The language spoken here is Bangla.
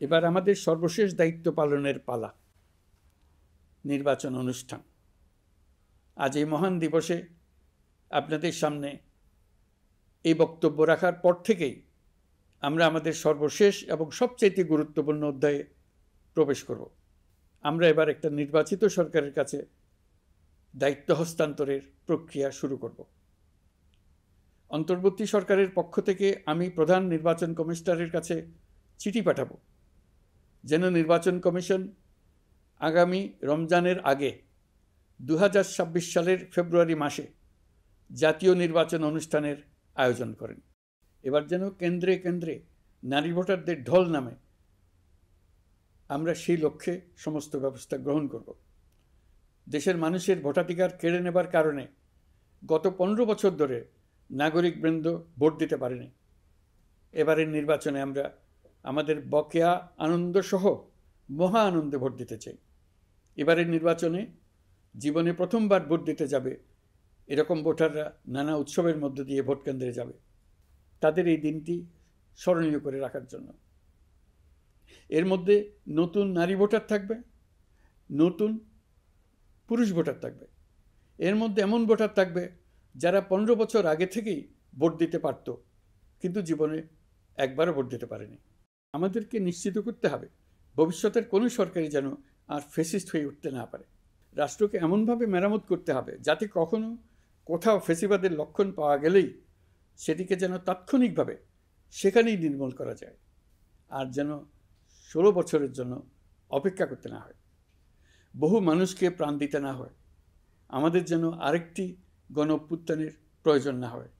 এবার আমাদের সর্বশেষ দায়িত্ব পালনের পালা, নির্বাচন অনুষ্ঠান। আজ এই মহান দিবসে আপনাদের সামনে এই বক্তব্য রাখার পর থেকেই আমরা আমাদের সর্বশেষ এবং সবচেয়ে গুরুত্বপূর্ণ অধ্যায়ে প্রবেশ করব। আমরা এবার একটা নির্বাচিত সরকারের কাছে দায়িত্ব হস্তান্তরের প্রক্রিয়া শুরু করব। অন্তর্বর্তী সরকারের পক্ষ থেকে আমি প্রধান নির্বাচন কমিশনারের কাছে চিঠি পাঠাবো যেন নির্বাচন কমিশন আগামী রমজানের আগে 2026 সালের ফেব্রুয়ারি মাসে জাতীয় নির্বাচন অনুষ্ঠানের আয়োজন করেন। এবার যেন কেন্দ্রে কেন্দ্রে নারী ভোটারদের ঢল নামে, আমরা সেই লক্ষ্যে সমস্ত ব্যবস্থা গ্রহণ করব। দেশের মানুষের ভোটাধিকার কেড়ে নেবার কারণে গত 15 বছর ধরে নাগরিকবৃন্দ ভোট দিতে পারেনি। এবারের নির্বাচনে আমরা আমাদের বকেয়া আনন্দসহ মহা আনন্দে ভোট দিতে চাই। এবারের নির্বাচনে জীবনে প্রথমবার ভোট দিতে যাবে এরকম ভোটাররা নানা উৎসবের মধ্য দিয়ে ভোট কেন্দ্রে যাবে, তাদের এই দিনটি স্মরণীয় করে রাখার জন্য। এর মধ্যে নতুন নারী ভোটার থাকবে, নতুন পুরুষ ভোটার থাকবে, এর মধ্যে এমন ভোটার থাকবে যারা 15 বছর আগে থেকেই ভোট দিতে পারত কিন্তু জীবনে একবারও ভোট দিতে পারেনি। আমাদেরকে নিশ্চিত করতে হবে ভবিষ্যতের কোনো সরকারই যেন আর ফ্যাসিস্ট হয়ে উঠতে না পারে। রাষ্ট্রকে এমনভাবে মেরামত করতে হবে যাতে কখনো কোথাও ফ্যাসিবাদের লক্ষণ পাওয়া গেলেই সেটিকে যেন তাৎক্ষণিকভাবে সেখানেই নির্মূল করা যায়, আর যেন 16 বছরের জন্য অপেক্ষা করতে না হয়, বহু মানুষকে প্রাণ দিতে না হয়, আমাদের যেন আরেকটি গণ অভ্যুত্থানের প্রয়োজন না হয়।